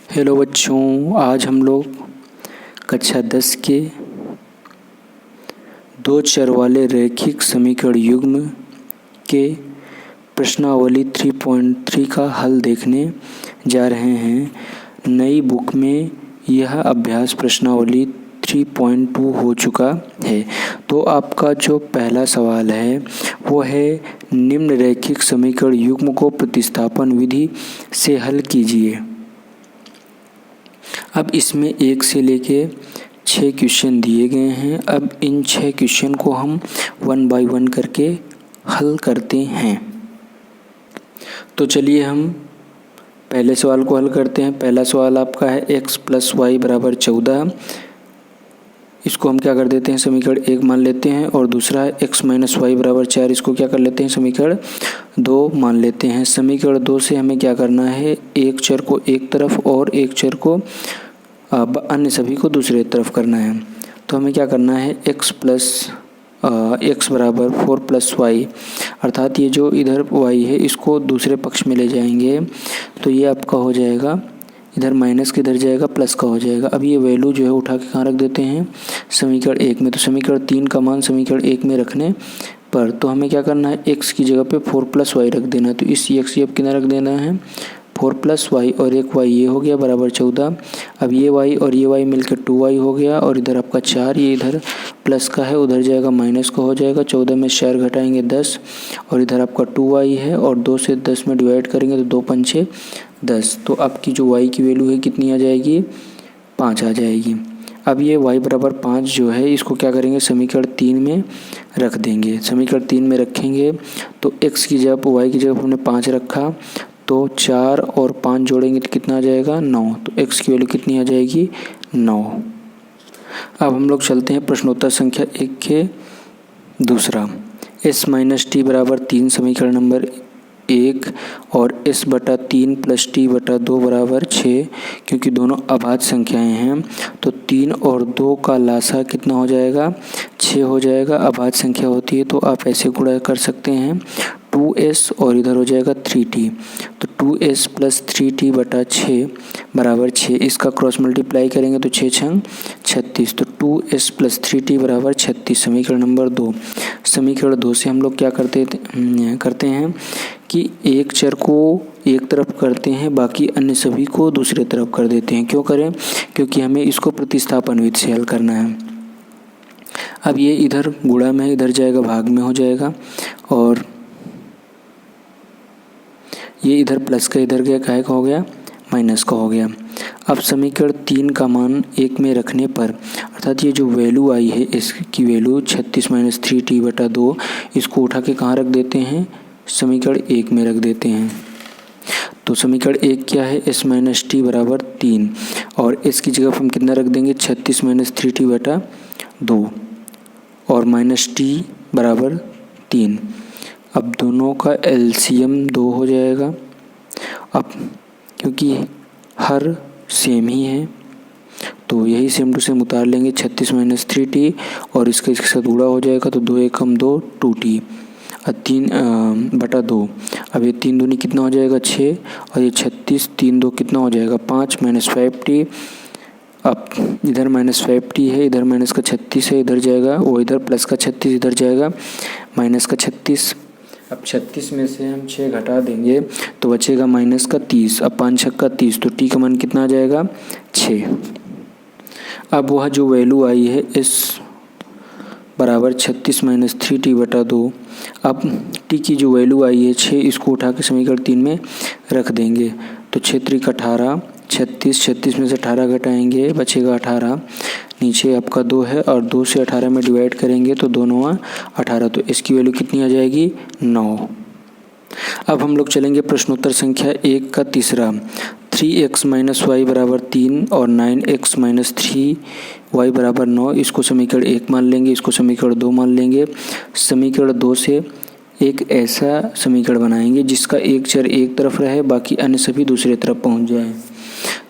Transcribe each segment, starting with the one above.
Hello बच्चों, आज हम लोग कक्षा 10 के दो चर वाले रैखिक समीकरण युग्म के प्रश्नावली 3.3 का हल देखने जा रहे हैं। नई बुक में यह अभ्यास प्रश्नावली 3.2 हो चुका है। तो आपका जो पहला सवाल है वो है, निम्न रैखिक समीकरण युग्म को प्रतिस्थापन विधि से हल कीजिए। अब इसमें 1 से लेके 6 क्वेश्चन दिए गए हैं। अब इन 6 क्वेश्चन को हम 1 बाय 1 करके हल करते हैं। तो चलिए हम पहले सवाल को हल करते हैं। पहला सवाल आपका है x + y = 14। इसको हम क्या कर देते हैं, समीकरण 1 मान लेते हैं। और दूसरा है x - y = 4। इसको क्या कर लेते हैं, समीकरण 2 मान लेते हैं। समीकरण 2 से हमें क्या करना है, एक चर को एक तरफ और एक चर को अन्य सभी को दूसरे तरफ करना है। तो हमें क्या करना है, x = 4 + y, अर्थात ये जो इधर y है इसको दूसरे पक्ष में ले जाएंगे तो ये आपका हो जाएगा, इधर माइनस के इधर जाएगा, प्लस का हो जाएगा। अब ये वैल्यू जो है उठा के कहाँ रख देते हैं, समीकरण 1 में। तो समीकरण 3 का मान समीकरण 1 में रखने पर तो हमें क्या करना है, x की जगह पे 4 + y रख देना है। तो इस x की अब कितना रख देना है, 4 + y और एक y ये हो गया बराबर 14। अब ये y और ये y मिलकर 2y हो गया और इधर आपका 4, ये इधर प्लस का है उधर जाएगा माइनस का हो जाएगा। 14 में 4 घटाएंगे 10 और इधर आपका 2y है और 2 से 10 में डिवाइड करेंगे तो 2 × 5 = 10। तो आपकी जो y की वैल्यू है कितनी आ जाएगी, 5 आ जाएगी। अब ये y = 5 जो है इसको क्या करेंगे, समीकरण 3 में रख देंगे। समीकरण 3 में रखेंगे तो x की जगह y की जगह हमने 5 रखा तो 4 और 5 जोड़ेंगे तो कितना आ जाएगा, 9। तो x की वैल्यू कितनी आ जाएगी, 9। अब हम लोग चलते हैं प्रश्नोत्तर संख्या 1 के दूसरा। s - t = 3 समीकरण नंबर 1 और s/3 + t/2 = 6, क्योंकि दोनों अभाज्य संख्याएं हैं तो 3 और 2 का लासा कितना हो जाएगा, 6 हो जाएगा। अभाज्य संख्या होती है तो आप ऐसे गुणा कर सकते हैं, 2s और इधर हो जाएगा 3t। तो 2s + 3t/6 = 6। इसका क्रॉस मल्टीप्लाई करेंगे तो 6 × 36। तो 2s + 3t = 36 समीकरण नंबर 2। समीकरण 2 से हम लोग क्या करते हैं कि एक चर को एक तरफ करते हैं, बाकी अन्य सभी को दूसरे तरफ कर देते हैं। क्यों करें, क्योंकि हमें इसको प्रतिस्थापन विधि से हल करना है। अब ये इधर गुणा में इधर जाएगा भाग में हो जाएगा और ये इधर प्लस का इधर गया, काहे का हो गया, माइनस का हो गया। अब समीकरण 3 का मान 1 में रखने पर अर्थात ये जो वैल्यू आई है इसकी वैल्यू 36 - 3t/2, इसको उठा के कहाँ रख देते हैं, समीकरण 1 में रख देते हैं। तो समीकरण 1 क्या है, s - t = 3 और s की जगह हम कितना रख देंगे, 36 - 3t/2 और -t = 3। अब दोनों का एलसीएम 2 हो जाएगा। अब क्योंकि हर सेम ही है तो यही सेम टू सेम उतार लेंगे, 36 - 3t और इसके साथ गुणा हो जाएगा तो 2 × 1 = 2 2t 3/2। अब ये 3 दूनी कितना हो जाएगा, 6 और ये 36 3 2 कितना हो जाएगा, 5 - 5t। अब इधर -5t है, इधर माइनस का 36 है, इधर जाएगा वो इधर प्लस का 36, इधर जाएगा माइनस का 36। अब 36 में से हम 6 घटा देंगे तो बचेगा माइनस का 30। अब 5 × 6 = 30 तो t का मान कितना आ जाएगा, 6। अब वह जो वैल्यू आई है s = 36 - 3t/2। अब t की जो वैल्यू आई है 6, इसको उठा के समीकरण 3 में रख देंगे। तो 6 × 3 = 18, 36 में से 18 घटाएंगे बचेगा 18, नीचे आपका 2 है और 2 से 18 में डिवाइड करेंगे तो 2 × 9 = 18। तो इसकी वैल्यू कितनी आ जाएगी, 9। अब हम लोग चलेंगे प्रश्नोत्तर संख्या 1 का तीसरा। 3x - y = 3 और 9x - 3y = 9, इसको समीकरण 1 मान लेंगे, इसको समीकरण 2 मान लेंगे। समीकरण 2 से एक ऐसा समीकरण बनाएंगे जिसका एक चर एक तरफ रहे, बाकी अन्य सभी दूसरे तरफ पहुंच जाए।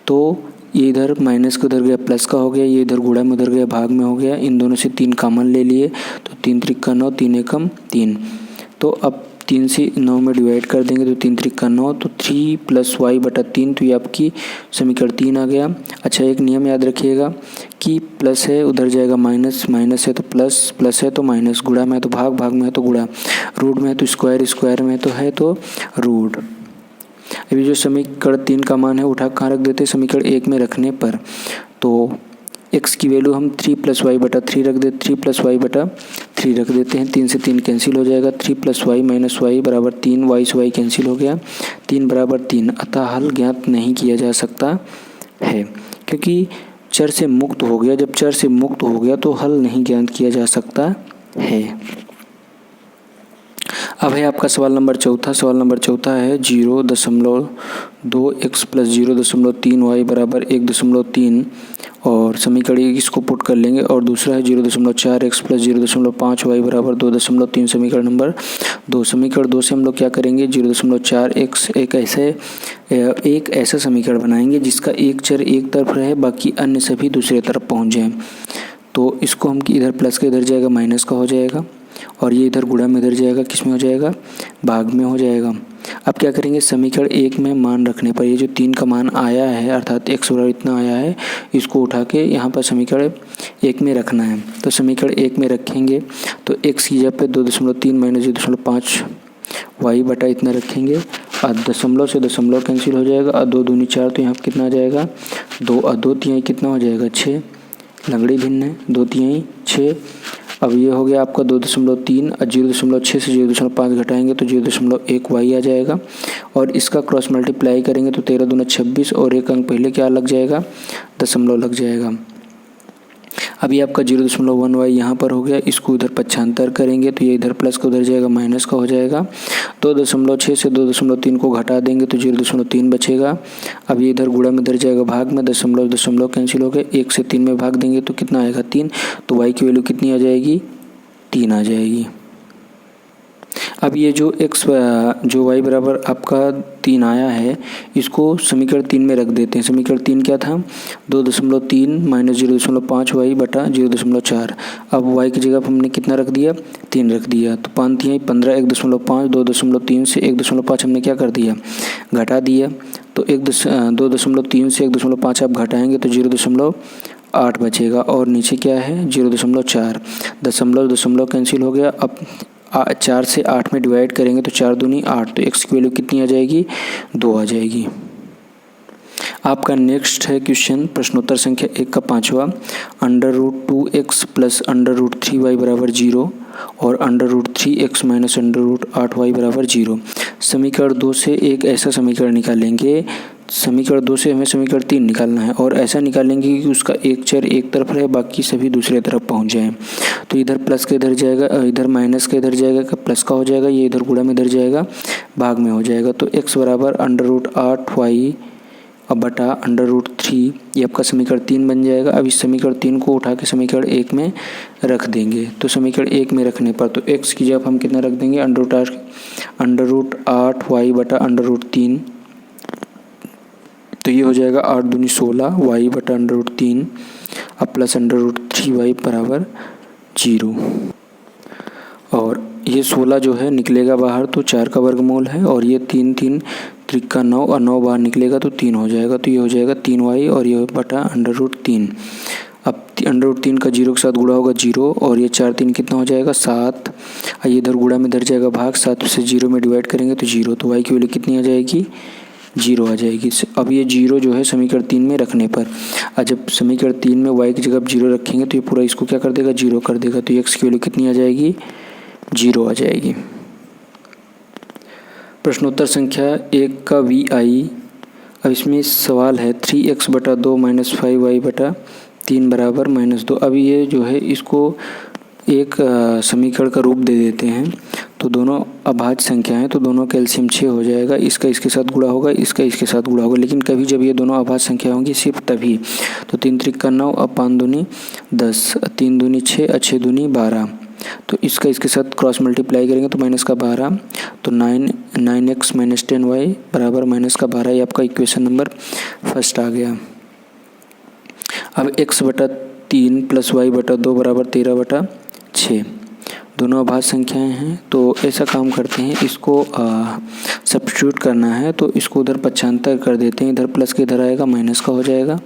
तो ये इधर माइनस का उधर गया प्लस का हो गया, ये इधर गुणा में उधर गया भाग में हो गया। इन दोनों से 3 कॉमन ले लिए तो 3 × 3 = 9, 3 × 1 = 3। तो अब 3 से 9 में डिवाइड कर देंगे तो 3 त्रिक का 9, तो 3 + y/3, तो ये आपकी समीकरण 3 आ गया। अच्छा, एक नियम याद रखिएगा कि प्लस है उधर जाएगा माइनस, माइनस है तो प्लस, प्लस है तो माइनस, गुणा में है तो भाग, भाग में है तो गुणा, रूट में है तो स्क्वायर, स्क्वायर में है तो रूट। अभी जो समीकरण 3 का मान है उठा कहाँ रख देते हैं, समीकरण 1 में रखने पर, तो x की वैल्यू हम 3 + y/3 रख देते, 3 + y/3 रख देते हैं। 3 से 3 कैंसिल हो जाएगा, 3 + y - y = 3, y से y कैंसिल हो गया, 3 = 3। अतः हल ज्ञात नहीं किया जा सकता है, क्योंकि चर से मुक्त हो गया। जब चर से मुक्त हो गया तो हल नहीं ज्ञात किया जा सकता है। अब है आपका सवाल नंबर चौथा। सवाल नंबर चौथा है 0.2x + 0.3y = 1.3, और समीकरण इसको पुट कर लेंगे। और दूसरा है 0.4x + 0.5y = 2.3, समीकरण नंबर 2। समीकरण 2 से हम लोग क्या करेंगे, 0.4x एक ऐसा समीकरण बनाएंगे जिसका एक चर एक तरफ रहे, बाकी अन्य सभी दूसरे तरफ पहुंच जाएं। तो इसको हम कि इधर प्लस का इधर जाएगा माइनस का हो जाएगा, और ये इधर गुणा में इधर जाएगा, किस में हो जाएगा, भाग में हो जाएगा। अब क्या करेंगे, समीकरण 1 में मान रखने पर ये जो 3 का मान आया है, अर्थात x बराबर इतना आया है, इसको उठा के यहाँ पर समीकरण 1 में रखना है। तो समीकरण 1 में रखेंगे तो x की जगह पे 2.3 - 0.5 y/ इतना रखेंगे, और दशमलव से दशमलव कैंसिल हो जाएगा, और 2 दूनी 4, तो यहाँ पर कितना आ जाएगा 2, और 2 तिहाई कितना हो जाएगा 6, लंगड़ी भिन्न है, 2 तिहाई 6। अब ये हो गया आपका 2.3, और 0.6 से 0.5 घटाएंगे तो 0.1 y आ जाएगा, और इसका क्रॉस मल्टीप्लाई करेंगे तो 13 दूना 26, और एक अंक पहले क्या लग जाएगा, दशमलव लग जाएगा। अभी आपका 0.1 y यहाँ पर हो गया, इसको इधर पक्षांतर करेंगे तो ये इधर प्लस का उधर जाएगा माइनस का हो जाएगा। 2.6 से 2.3 को घटा देंगे तो 0.3 बचेगा। अब ये इधर गुणा में इधर जाएगा भाग में, दशमलव दशमलव कैंसिल हो गए, 1 से 3 में भाग देंगे तो कितना आएगा 3, तो y की वैल्यू कितनी आ जाएगी 3 आ जाएगी। अब ये जो y बराबर आपका 3 आया है, इसको समीकरण 3 में रख देते हैं। समीकरण 3 क्या था, 2.3 - 0.5 y बटा 0.4। अब y की जगह हमने कितना रख दिया, 3 रख दिया, तो 5 तिहाई 15, 1.5, 2.3 से 1.5 हमने क्या कर दिया, घटा दिया। तो 2.3 से 1.5 आप घटाएंगे तो 0.8 बचेगा, और नीचे क्या है 0.4, दशमलव दशमलव कैंसिल हो गया। अब 4 से 8 में डिवाइड करेंगे तो 4 दूनी 8, तो x की वैल्यू कितनी आ जाएगी 2 आ जाएगी। आपका नेक्स्ट है क्वेश्चन प्रश्नोत्तर संख्या 1 का 5वां, √2x + √3y = 0 और √3x - √8y = 0। समीकरण 2 से एक ऐसा समीकरण निकालेंगे, समीकरण 2 से हमें समीकरण 3 निकालना है, और ऐसा निकालेंगे कि उसका एक चर एक तरफ रहे, बाकी सभी दूसरे तरफ पहुंच जाएं। तो इधर प्लस का इधर जाएगा, इधर माइनस का इधर जाएगा, प्लस का हो जाएगा, ये इधर गुणा में इधर जाएगा, भाग में हो जाएगा। तो x बराबर √8y बटा √3, ये आपका समीकरण 3 बन जाएगा। अब इस समीकरण 3 को उठा के समीकरण 1 में रख देंगे। तो समीकरण 1 में रखने पर तो x की जगह हम कितना रख देंगे, √8y बटा √3, तो ये हो जाएगा 8 दूनी 16 y बटा √3, अब प्लस √3y = 0। और ये 16 जो है निकलेगा बाहर तो 4 का वर्गमूल है, और ये 3 3 त्रिक का 9, और 9 बाहर निकलेगा तो 3 हो जाएगा, तो ये हो जाएगा 3y, और ये बटा √3। अब √3 का 0 के साथ गुणा होगा 0, और ये 4 3 कितना हो जाएगा 7, ये इधर गुणा में इधर जाएगा भाग, 7 से 0 में डिवाइड करेंगे तो 0, तो y की वैल्यू कितनी आ जाएगी 0 आ जाएगी। अब ये 0 जो है समीकरण 3 में रखने पर, जब समीकरण 3 में y की जगह 0 रखेंगे तो ये पूरा इसको क्या कर देगा 0 कर देगा, तो x की वैल्यू कितनी आ जाएगी 0 आ जाएगी। प्रश्नोत्तर संख्या 1 का VI। अब इसमें सवाल है 3x बटा 2 - 5y बटा 3 बराबर -2। अभी ये जो है इसको एक समीकरण का रूप दे देते हैं, तो दोनों अभाज्य संख्या हैं, तो दोनों का एलसीएम 6 हो जाएगा, इसका इसके साथ गुणा होगा, इसका इसके साथ गुणा होगा। लेकिन कभी जब ये दोनों अभाज्य संख्या होंगी सिर्फ तभी। तो 3 त्रिक का 9, अब 5 दूनी 10, 3 दूनी 6, 6 दूनी 12, तो इसका इसके साथ क्रॉस मल्टीप्लाई करेंगे तो -12, तो 9x - 10y बराबर -12। ये आपका इक्वेशन नंबर फर्स्ट आ गया। अब x बटा 3 + y बटा 2 बराबर 13/6। दोनों अभाज्य संख्याएं हैं। तो ऐसा काम करते हैं, इसको सब्स्टिट्यूट करना है तो इसको उधर पक्षांतर कर देते हैं, इधर प्लस के इधर आएगा माइनस का हो जाएगा,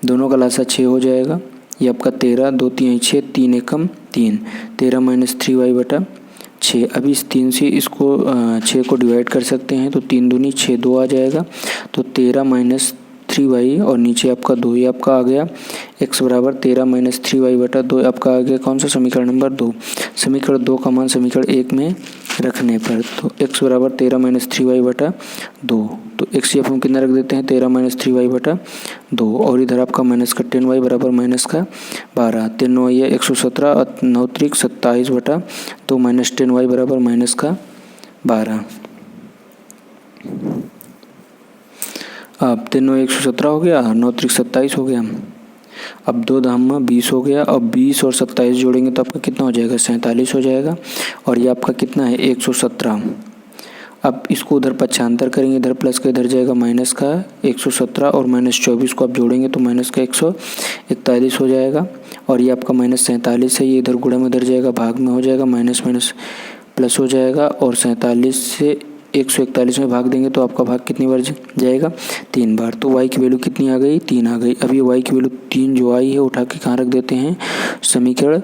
दोनों का लासा 6 हो जाएगा। ये आपका 13, 2 3 6, 3 एकम 3, 13 माइनस 3y बटा 6। अभी इस 3 से इसको 6 को डिवाइड कर सकते हैं तो 3 दूनी 6, 2 आ जाएगा, तो 13 माइनस 3y और नीचे आपका 2, ये आपका आ गया x बराबर 13 माइनस 3y बटा 2 आपका आ गया कौन सा समीकरण नंबर 2। समीकरण 2 का मान समीकरण 1 में रखने पर तो x बराबर 13 माइनस 3y बटा 2, तो x की हम कितना रख देते हैं 13 माइनस 3y बटा 2 और इधर आपका माइनस का 10y बराबर माइनस का 12, 3 9 है 117 और 9 त्रिक 27 बटा 2 माइनस 10y बराबर माइनस का 12। अब 3 9 117 हो गया, 9 त्रिक 27 हो गया, अब 2 धामा 20 हो गया। अब 20 और 27 जोड़ेंगे तो आपका कितना हो जाएगा 47 हो जाएगा और ये आपका कितना है 117। अब इसको उधर पक्षांतर करेंगे, इधर प्लस का इधर जाएगा माइनस का 117 और माइनस 24 को आप जोड़ेंगे तो माइनस का 141 हो जाएगा और ये आपका माइनस 47 है, ये इधर गुणा में इधर जाएगा भाग में हो जाएगा, माइनस माइनस प्लस हो जाएगा और 47 से 141 में भाग देंगे तो आपका भाग कितनी बार जाएगा 3 बार। तो y की वैल्यू कितनी आ गई 3 आ गई। अब ये y की वैल्यू 3 जो आई है उठा के कहाँ रख देते हैं समीकरण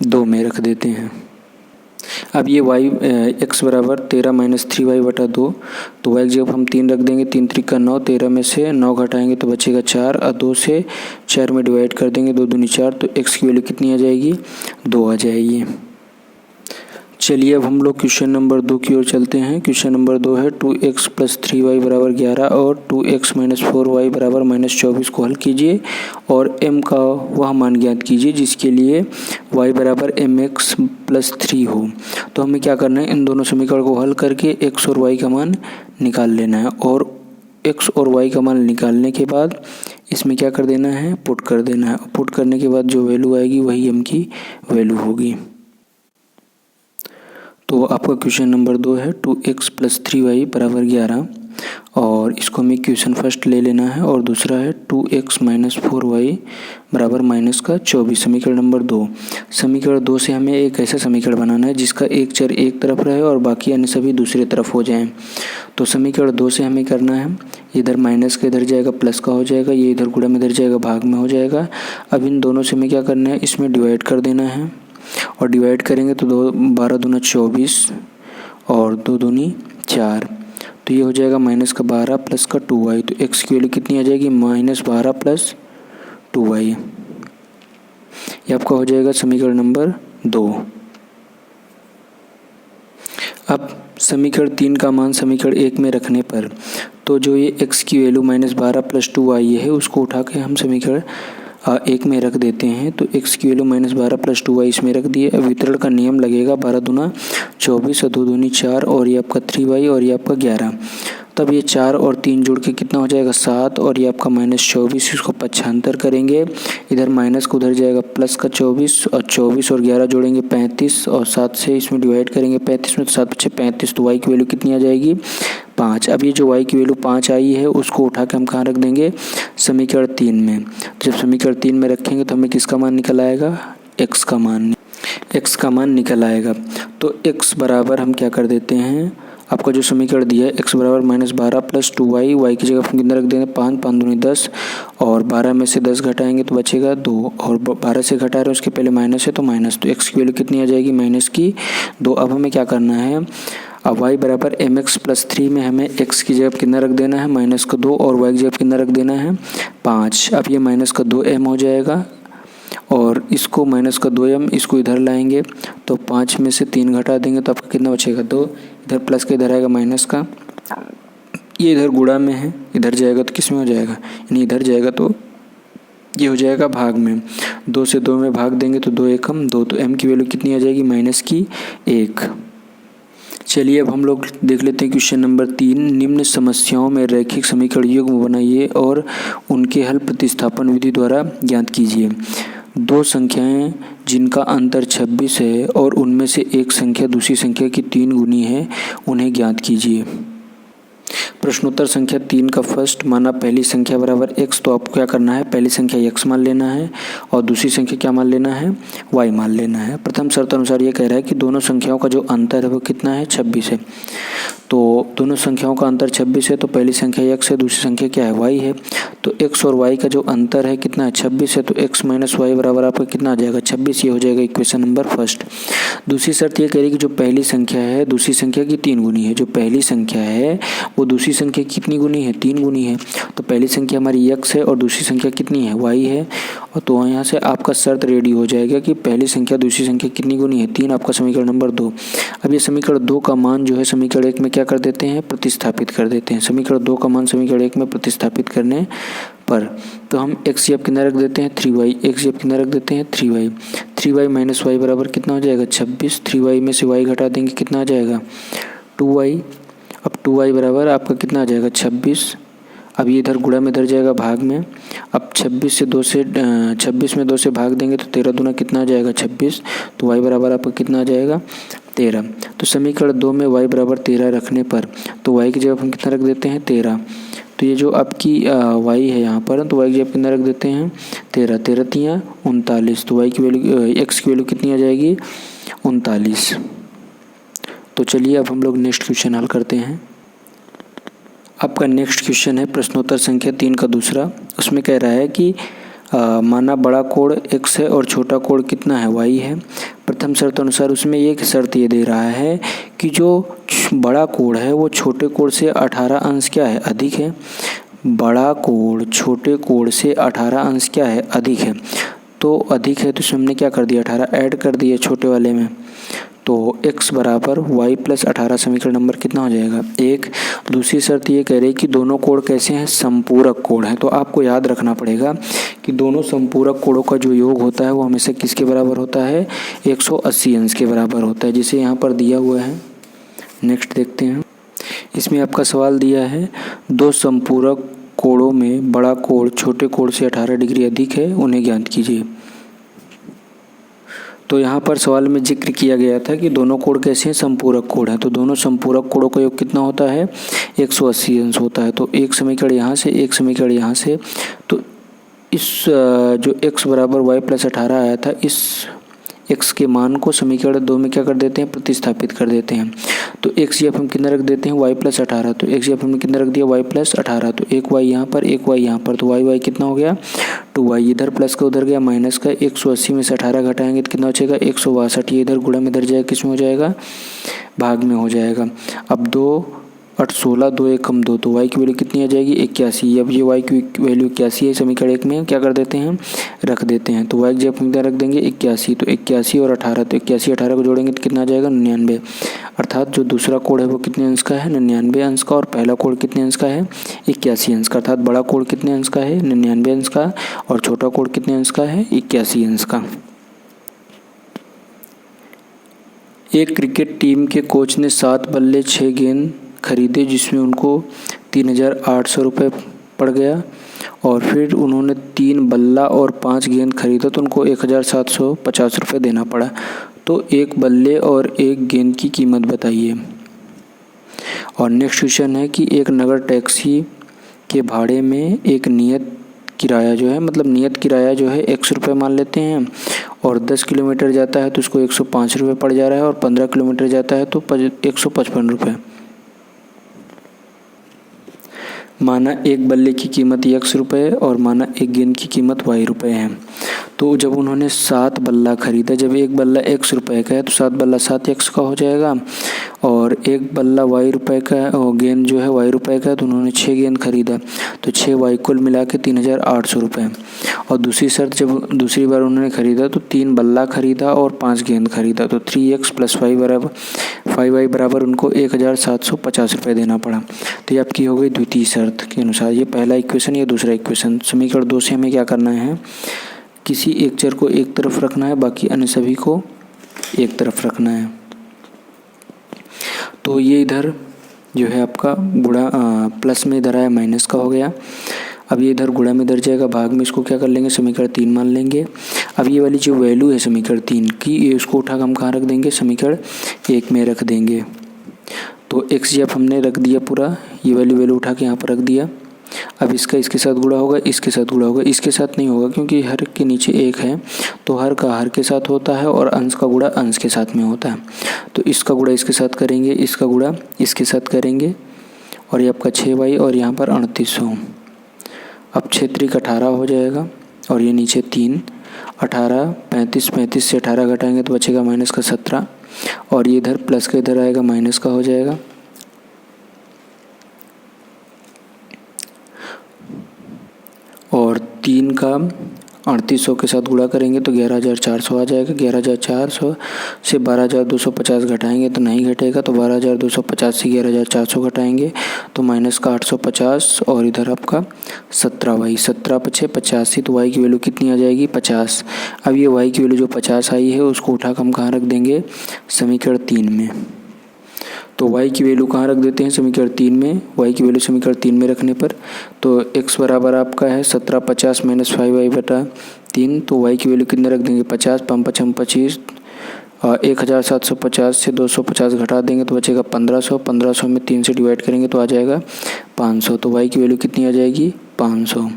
2 में रख देते हैं। अब ये x बराबर 13 माइनस 3y बटा 2, तो y जब हम 3 रख देंगे 3 त्रिक का 9, 13 में से 9 घटाएंगे तो बचेगा 4 और 2 से 4 में डिवाइड कर देंगे 2 दूनी 4, तो x की वैल्यू कितनी आ जाएगी 2 आ जाएगी। चलिए अब हम लोग क्वेश्चन नंबर 2 की ओर चलते हैं। क्वेश्चन नंबर 2 है 2x प्लस 3y बराबर 11 और 2x माइनस 4y बराबर माइनस 24 को हल कीजिए और m का वह मान ज्ञात कीजिए जिसके लिए y बराबर mx प्लस 3 हो। तो हमें क्या करना है, इन दोनों समीकरण को हल करके x और y का मान निकाल लेना है और x और y का मान निकालने के बाद इसमें क्या कर देना है पुट कर देना है। पुट करने के बाद जो वैल्यू आएगी वही m की वैल्यू होगी। तो आपका क्वेश्चन नंबर 2 है 2x प्लस 3y बराबर 11 और इसको हमें क्वेश्चन फर्स्ट ले लेना है और दूसरा है 2x माइनस 4y बराबर माइनस का 24 समीकरण नंबर 2। समीकरण 2 से हमें एक ऐसा समीकरण बनाना है जिसका एक चर एक तरफ रहे और बाकी अन्य सभी दूसरी तरफ हो जाएं। तो समीकरण 2 से हमें करना है, इधर माइनस का इधर जाएगा प्लस का हो जाएगा, ये इधर गुणा में इधर जाएगा भाग में हो जाएगा। अब इन दोनों से हमें क्या करना है, इसमें डिवाइड कर देना है और डिवाइड करेंगे तो 12 दूना 24 और 2 दूनी 4, तो ये हो जाएगा माइनस का 12 प्लस का 2y। तो x की वैल्यू कितनी आ जाएगी माइनस 12 प्लस 2y। ये आपका हो जाएगा समीकरण नंबर 2। अब समीकरण 3 का मान समीकरण 1 में रखने पर तो जो ये x की वैल्यू माइनस 12 प्लस 2y है उसको उठा के हम समीकरण 1 में रख देते हैं। तो x की वैल्यू माइनस 12 प्लस 2y इसमें रख दिए। अब वितरण का नियम लगेगा, 12 दूना 24 और 2 दूनी 4 और ये आपका 3y और ये आपका 11। तब ये 4 और 3 जुड़ के कितना हो जाएगा 7 और ये आपका माइनस 24, इसको पक्षांतर करेंगे, इधर माइनस को उधर जाएगा प्लस का 24 और 24 और 11 जोड़ेंगे 35 और 7 से इसमें डिवाइड करेंगे 35 में, तो 7 बचे 35, तो y की वैल्यू कितनी आ जाएगी 5। अब ये जो y की वैल्यू 5 आई है उसको उठा के हम कहाँ रख देंगे समीकरण 3 में। तो जब समीकरण 3 में रखेंगे तो हमें किसका मान निकल आएगा x का मान निकल आएगा। तो x बराबर हम क्या कर देते हैं, आपका जो समीकरण दिया है x बराबर माइनस 12 प्लस 2y, y की जगह हम कितना रख देंगे 5, 5 दूनी 10 और 12 में से 10 घटाएंगे तो बचेगा 2 और 12 से घटा रहे हैं उसके पहले माइनस है तो माइनस, तो x की वैल्यू कितनी आ जाएगी माइनस की 2। अब हमें क्या करना है, अब y बराबर mx प्लस 3 में हमें x की जगह कितना रख देना है माइनस का 2 और y की जगह कितना रख देना है 5। अब ये माइनस का 2m हो जाएगा और इसको माइनस का 2m इसको इधर लाएंगे तो 5 में से 3 घटा देंगे तो आपका कितना बचेगा 2, इधर प्लस का इधर आएगा माइनस का, ये इधर गुणा में है, इधर जाएगा तो किस में हो जाएगा यानी इधर जाएगा तो ये हो जाएगा भाग में, 2 से 2 में भाग देंगे तो 2 एकम 2, तो m की वैल्यू कितनी आ जाएगी माइनस की 1। चलिए अब हम लोग देख लेते हैं क्वेश्चन नंबर 3। निम्न समस्याओं में रैखिक समीकरण युग्म बनाइए और उनके हल प्रतिस्थापन विधि द्वारा ज्ञात कीजिए। दो संख्याएं जिनका अंतर 26 है और उनमें से एक संख्या दूसरी संख्या की 3 गुनी है, उन्हें ज्ञात कीजिए। प्रश्नोत्तर संख्या 3 का फर्स्ट, माना पहली संख्या बराबर x, तो आपको क्या करना है, पहली संख्या x मान लेना है और दूसरी संख्या क्या मान लेना है, y मान लेना है। प्रथम शर्त अनुसार ये कह रहा है कि दोनों संख्याओं का जो अंतर है वो कितना है, 26 है। तो दोनों संख्याओं का अंतर 26 है, तो पहली संख्या x है, दूसरी संख्या क्या है, y है। तो x और y का जो अंतर है कितना है, 26 है, तो x माइनस वाई बराबर आपका कितना आ जाएगा, 26। ये हो जाएगा इक्वेशन नंबर फर्स्ट। दूसरी शर्त ये कह रही है कि जो पहली संख्या है दूसरी संख्या की 3 गुनी है। जो पहली संख्या है वो दूसरी संख्या कितनी गुनी है, 3 गुनी है। तो पहली संख्या हमारी x है और दूसरी संख्या कितनी है, y है। और तो यहाँ से आपका शर्त रेडी हो जाएगा कि पहली संख्या दूसरी संख्या कितनी गुनी है, 3, आपका समीकरण नंबर 2। अब ये समीकरण 2 का मान जो है समीकरण 1 में क्या कर देते हैं, प्रतिस्थापित कर देते हैं। समीकरण 2 का मान समीकरण 1 में प्रतिस्थापित करने पर तो हम x जब किनारे रख देते हैं 3y, x जब किनारे रख देते हैं 3y, 3y माइनस वाई बराबर कितना हो जाएगा, 26। 3y में से y घटा देंगे कितना आ जाएगा, 2y। अब 2y बराबर आपका कितना आ जाएगा, 26। अब ये इधर गुणा में इधर जाएगा भाग में। अब 26 में 2 से भाग देंगे तो 13 दूना कितना आ जाएगा, 26। तो y बराबर आपका कितना आ जाएगा, 13। तो समीकरण 2 में y बराबर 13 रखने पर तो y की जगह हम कितना रख देते हैं, 13। तो ये जो आपकी y है यहाँ पर, तो y की जगह कितना रख देते हैं, 13। 13 तियाँ 39, तो y की वैल्यू x की वैल्यू कितनी आ जाएगी, 39। तो चलिए अब हम लोग नेक्स्ट क्वेश्चन हल करते हैं। आपका नेक्स्ट क्वेश्चन है प्रश्नोत्तर संख्या 3 का दूसरा। उसमें कह रहा है कि माना बड़ा कोण x है और छोटा कोण कितना है, y है। प्रथम शर्त अनुसार उसमें एक शर्त ये दे रहा है कि जो बड़ा कोण है वो छोटे कोण से 18 अंश क्या है, अधिक है। बड़ा कोण छोटे कोण से 18 अंश क्या है, अधिक है। तो अधिक है तो इसमें हमने क्या कर दिया, 18 ऐड कर दिया छोटे वाले में। तो x बराबर y प्लस 18 समीकरण नंबर कितना हो जाएगा, 1। दूसरी शर्त ये कह रही है कि दोनों कोण कैसे हैं, संपूरक कोण है। तो आपको याद रखना पड़ेगा कि दोनों संपूरक कोणों का जो योग होता है वो हमेशा किसके बराबर होता है, 180 अंश के बराबर होता है, जिसे यहाँ पर दिया हुआ है। नेक्स्ट देखते हैं। इसमें आपका सवाल दिया है, दो संपूरक कोणों में बड़ा कोण छोटे कोण से 18 डिग्री अधिक है, उन्हें ज्ञात कीजिए। तो यहाँ पर सवाल में जिक्र किया गया था कि दोनों कोण कैसे हैं, संपूरक कोण है। तो दोनों संपूरक कोणों का योग कितना होता है, 180 अंश होता है। तो एक समीकरण यहाँ से, एक समीकरण यहाँ से। तो इस जो x बराबर y प्लस 18 आया था, इस x के मान को समीकरण 2 में क्या कर देते हैं, प्रतिस्थापित कर देते हैं। तो x जब हम कितना रख देते हैं, y प्लस 18। तो x जब हमने कितना रख दिया, y प्लस 18। तो एक y यहाँ पर, एक y यहाँ पर, तो y कितना हो गया, 2y। इधर प्लस का उधर गया माइनस का, 180 में से 18 घटाएंगे तो कितना हो जाएगा, 162। ये इधर गुणा में इधर जाएगा, किस में हो जाएगा, भाग में हो जाएगा। अब 2 8 16, 2 1 कम 2, तो y की वैल्यू कितनी आ जाएगी, 81। अब ये y की वैल्यू 81 है, समीकरण 1 में क्या कर देते हैं, रख देते हैं। तो y की जगह हम रख देंगे 81। तो 81 और 18, तो 81 18 को जोड़ेंगे तो कितना आ जाएगा, 99। अर्थात जो दूसरा कोण है वो कितने अंश का है, 99 अंश का, और पहला कोण कितने अंश का है, 81 अंश का। अर्थात बड़ा कोण कितने अंश का है, 99 अंश का, और छोटा कोण कितने अंश का है, 81 अंश का। एक क्रिकेट टीम के कोच ने 7 बल्ले 6 गेंद खरीदे, जिसमें उनको 3800 रुपये पड़ गया। और फिर उन्होंने 3 बल्ला और 5 गेंद खरीदा तो उनको 1750 रुपये देना पड़ा। तो एक बल्ले और एक गेंद की कीमत बताइए। और नेक्स्ट क्वेश्चन है कि एक नगर टैक्सी के भाड़े में एक नियत किराया जो है, मतलब नियत किराया जो है 100 रुपये मान लेते हैं, और 10 किलोमीटर जाता है तो उसको 105 रुपये पड़ जा रहा है, और 15 किलोमीटर जाता है तो 155 रुपये। माना एक बल्ले की कीमत x रुपये और माना एक गेंद की कीमत y रुपये है। तो जब उन्होंने 7 बल्ला खरीदा, जब एक बल्ला x रुपये का है तो 7 बल्ला 7x का हो जाएगा, और एक बल्ला y रुपये का है और गेंद जो है y रुपये का है, तो उन्होंने 6 गेंद खरीदा तो 6y कुल मिला के 3800 रुपये। और दूसरी शर्त, जब दूसरी बार उन्होंने खरीदा तो 3 बल्ला खरीदा और 5 गेंद खरीदा, तो 3x प्लस 5y बराबर उनको 1750 रुपये देना पड़ा। तो ये आपकी हो गई द्वितीय शर्त के अनुसार। ये पहला इक्वेशन, ये दूसरा इक्वेशन। समीकरण 2 से हमें क्या करना है, किसी एक चर को एक तरफ रखना है, बाकी अन्य सभी को एक तरफ रखना है। तो ये इधर जो है आपका गुणा प्लस में इधर आया माइनस का हो गया। अब ये इधर गुणा में इधर जाएगा भाग में, इसको क्या कर लेंगे, समीकरण 3 मान लेंगे। अब ये वाली जो वैल्यू है समीकरण 3 की, ये उसको उठा हम कहाँ रख देंगे, समीकरण 1 में रख देंगे। तो XGF हमने रख दिया पूरा, ये वैल्यू उठा के यहाँ पर रख दिया। अब इसका इसके साथ गुणा होगा, इसके साथ गुणा होगा, इसके साथ नहीं होगा क्योंकि हर के नीचे 1 है, तो हर का हर के साथ होता है और अंश का गुणा अंश के साथ में होता है। तो इसका गुणा इसके साथ करेंगे, इसका गुणा इसके साथ करेंगे, और ये आपका 6y और यहाँ पर 3800। अब 6 त्रिक 18 हो जाएगा और ये नीचे 3, 18, 35 से 18 घटाएंगे तो बचेगा माइनस का 17, और ये इधर प्लस का इधर आएगा माइनस का हो जाएगा। और 3 का 3800 के साथ गुणा करेंगे तो 11400 आ जाएगा। 11400 से 12250 घटाएंगे तो नहीं घटेगा, तो 12250 से 11400 घटाएंगे तो माइनस का 850, और इधर आपका 17y, 17 × 85, तो y की वैल्यू कितनी आ जाएगी 50। अब ये y की वैल्यू जो 50 आई है उसको उठा कर हम कहाँ रख देंगे, समीकरण 3 में। तो y की वैल्यू कहाँ रख देते हैं, समीकरण 3 में। y की वैल्यू समीकरण 3 में रखने पर तो x बराबर आपका है 17 50 - 5y/3, तो y की वैल्यू कितने रख देंगे 50, 5 × 5 = 25, 1750 से 250 घटा देंगे तो बचेगा 1500, 1500 में 3 से डिवाइड करेंगे तो आ जाएगा 500, तो y की वैल्यू कितनी आ जाएगी 500।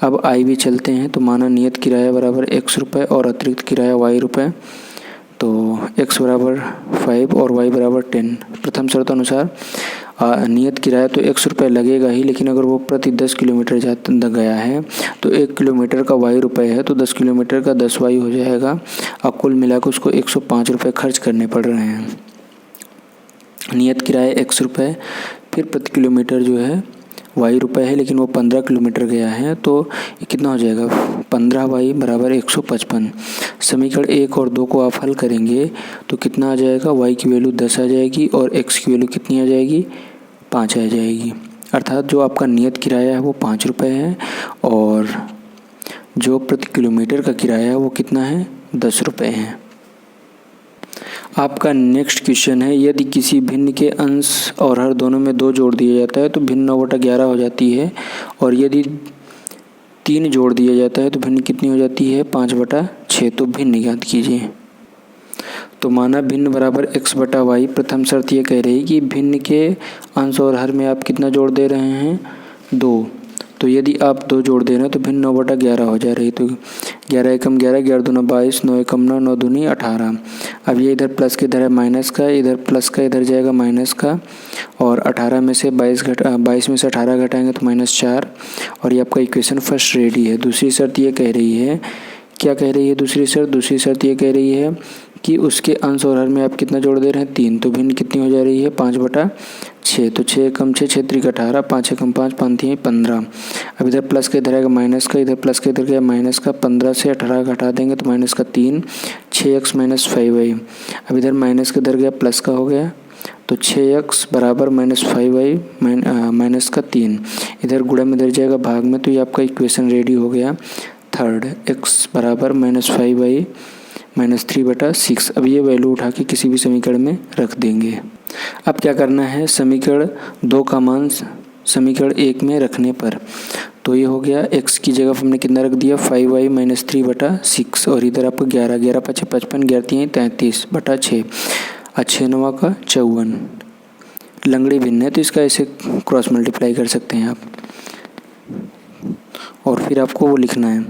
अब आई भी चलते हैं, तो माना नियत किराया बराबर x रुपये और अतिरिक्त किराया y रुपये, तो x बराबर 5 और y बराबर 10। प्रथम शर्त अनुसार नियत किराया तो x रुपये लगेगा ही, लेकिन अगर वो प्रति 10 किलोमीटर गया है तो 1 किलोमीटर का y रुपये है, तो 10 किलोमीटर का 10y हो जाएगा। अब कुल मिलाकर उसको 105 रुपये खर्च करने पड़ रहे हैं। नियत किराया x रुपये, फिर प्रति किलोमीटर जो है y रुपये है, लेकिन वो 15 किलोमीटर गया है, तो ये कितना हो जाएगा 15y बराबर 155। समीकरण 1 और 2 को आप हल करेंगे तो कितना आ जाएगा, y की वैल्यू 10 आ जाएगी और x की वैल्यू कितनी आ जाएगी 5 आ जाएगी। अर्थात जो आपका नियत किराया है वो 5 रुपये है और जो प्रति किलोमीटर का किराया है वो कितना है 10 रुपये है। आपका नेक्स्ट क्वेश्चन है, यदि किसी भिन्न के अंश और हर दोनों में 2 जोड़ दिया जाता है तो भिन्न 9/11 हो जाती है, और यदि 3 जोड़ दिया जाता है तो भिन्न कितनी हो जाती है 5/6। तो भिन्न ज्ञात कीजिए। तो माना भिन्न बराबर x/y। प्रथम शर्त ये कह रही है कि भिन्न के अंश और हर में आप कितना जोड़ दे रहे हैं 2, तो यदि आप 2 जोड़ दे रहे हैं तो भिन्न 9/11 हो जा रही। तो 11 एकम 11, 11 दूना 22, 9 एकम 9, 9 दूनी 18। अब ये इधर प्लस के इधर है माइनस का, इधर प्लस का इधर जाएगा माइनस का, और 18 में से 22 में से 18 घटाएंगे तो -4, और ये आपका इक्वेशन फर्स्ट रेडी है। दूसरी शर्त ये कह रही है, क्या कह रही है दूसरी शर्त? दूसरी शर्त ये कह रही है कि उसके अंश और हर में आप कितना जोड़ दे रहे हैं 3, तो भिन्न कितनी हो जा रही है 5/6। तो 6 एकम 6, 6 त्रिक 18, 5 एकम 5, 5 15। अब इधर प्लस का इधर आएगा माइनस का, इधर प्लस का इधर गया माइनस का, 15 से 18 घटा देंगे तो माइनस का 3, 6x - 5y। अब इधर माइनस का इधर गया प्लस का हो गया, तो 6x बराबर -5y माइनस का 3, इधर गुणा में इधर जाएगा भाग में, तो ये आपका इक्वेशन रेडी हो गया थर्ड, x बराबर -5y -3/6। अब ये वैल्यू उठा के किसी भी समीकरण में रख देंगे। अब क्या करना है, समीकरण 2 का मान समीकरण 1 में रखने पर, तो ये हो गया x की जगह हमने कितना रख दिया 5y -3/6, और इधर आपको 11, 11 × 5 = 55, 11 × 3 = 33/6, 6 × 9 = 54। लंगड़ी भिन्न है तो इसका ऐसे क्रॉस मल्टीप्लाई कर सकते हैं आप, और फिर आपको वो लिखना है।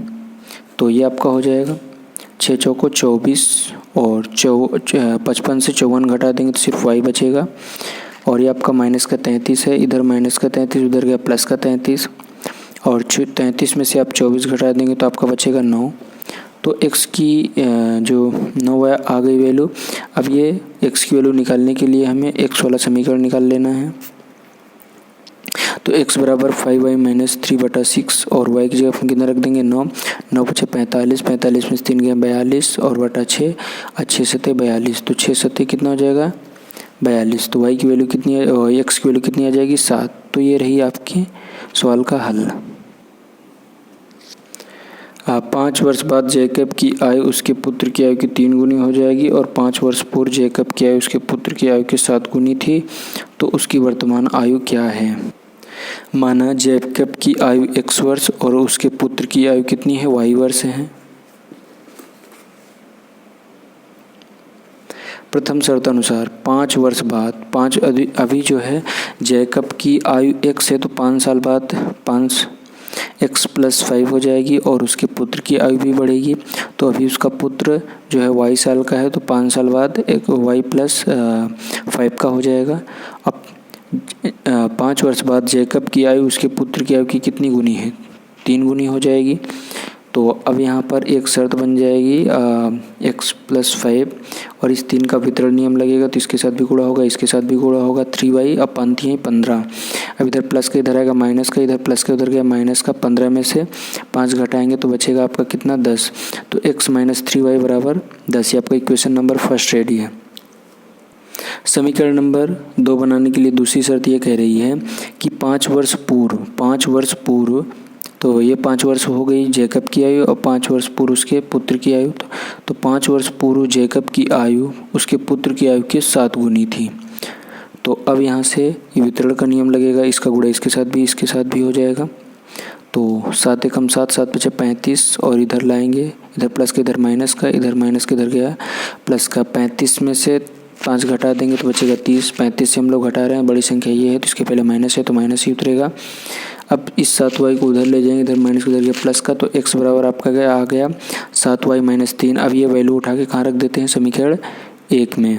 तो ये आपका हो जाएगा 6 चौको 24, और 55 से 54 घटा देंगे तो सिर्फ y बचेगा, और ये आपका माइनस का 33 है, इधर माइनस का 33, उधर गया प्लस का 33, और 33 में से आप 24 घटा देंगे तो आपका बचेगा 9। तो x की जो 9 आ गई वैल्यू। अब ये x की वैल्यू निकालने के लिए हमें x वाला समीकरण निकाल लेना है। तो x बराबर 5y -3/6, और y की जगह हम कितना रख देंगे 9, 9 × 5 = 45, 45 में से 3 गया 42, और बटा 6, 6 × 7 = 42, तो 6 × 7 कितना हो जाएगा 42। तो y की वैल्यू कितनी है, x की वैल्यू कितनी आ जाएगी 7। तो ये रही आपके सवाल का हल। 5 वर्ष बाद जैकब की आयु उसके पुत्र की आयु की 3 गुनी हो जाएगी, और 5 वर्ष पूर्व जैकब की आयु उसके पुत्र की आयु के 7 गुनी थी, तो उसकी वर्तमान आयु क्या है? माना जैकब की आयु x वर्ष और उसके पुत्र की आयु कितनी है y वर्ष है। प्रथम शर्त अनुसार 5 वर्ष बाद अभी जो है जैकब की आयु x है तो 5 साल बाद 5x + 5 हो जाएगी और उसके पुत्र की आयु भी बढ़ेगी। तो अभी उसका पुत्र जो है y साल का है तो 5 साल बाद एक y + 5 का हो जाएगा। अब 5 वर्ष बाद जैकब की आयु उसके पुत्र की आयु की कितनी गुनी है? 3 गुनी हो जाएगी। तो अब यहाँ पर एक शर्त बन जाएगी x + 5 और इस 3 का वितरण नियम लगेगा तो इसके साथ भी गुणा होगा, इसके साथ भी गुणा होगा। 3y अब पांति है 15। अब इधर प्लस का इधर आएगा माइनस का, इधर प्लस का उधर गया माइनस का। 15 में से 5 घटाएंगे तो बचेगा आपका कितना? 10। तो x - 3y = 10। ये आपका इक्वेशन नंबर फर्स्ट रेडी है। समीकरण नंबर 2 बनाने के लिए दूसरी शर्त ये कह रही है कि 5 वर्ष पूर्व तो ये 5 वर्ष हो गई जैकब की आयु और 5 वर्ष पूर्व उसके पुत्र की आयु। तो 5 वर्ष पूर्व जैकब की आयु उसके पुत्र की आयु के 7 गुनी थी। तो अब यहाँ से वितरण का नियम लगेगा, इसका गुणा इसके साथ भी हो जाएगा। तो 7 × 7 7 × 5 = 35 और इधर लाएंगे, इधर प्लस का इधर माइनस का, इधर माइनस का इधर गया प्लस का। 35 में से 5 घटा देंगे तो बचेगा 30। 35 से हम लोग घटा रहे हैं, बड़ी संख्या ये है तो इसके पहले माइनस है तो माइनस ही उतरेगा। अब इस 7y को उधर ले जाएंगे, इधर माइनस को उधर गया प्लस का। तो x बराबर आपका आ गया 7y - 3। अब ये वैल्यू उठा के कहाँ रख देते हैं? समीकरण 1 में।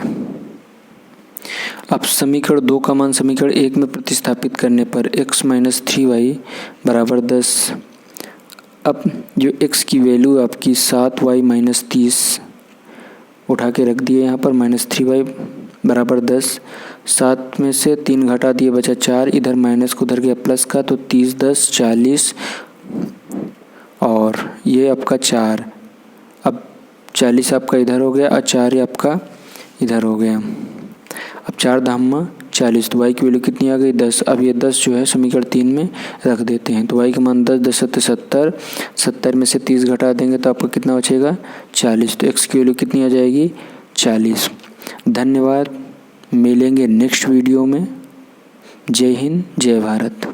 अब समीकरण 2 का मान समीकरण 1 में प्रतिस्थापित करने पर x - 3y = 10। अब जो x की वैल्यू आपकी 7y - 30 उठा के रख दिए यहाँ पर, -3y = 10। 7 में से 3 घटा दिए बचा 4, इधर माइनस को उधर गया प्लस का। तो 30 × 10 = 40 और ये आपका 4। अब 40 आपका इधर हो गया और 4 आपका इधर हो गया। अब 4 धाम 40 तो y की वैल्यू कितनी आ गई? 10। अब ये 10 जो है समीकरण 3 में रख देते हैं तो y का मान 10 × 10 = 70। 70 में से 30 घटा देंगे तो आपका कितना बचेगा? 40। तो x की वैल्यू कितनी आ जाएगी? 40। धन्यवाद, मिलेंगे नेक्स्ट वीडियो में। जय हिंद, जय भारत।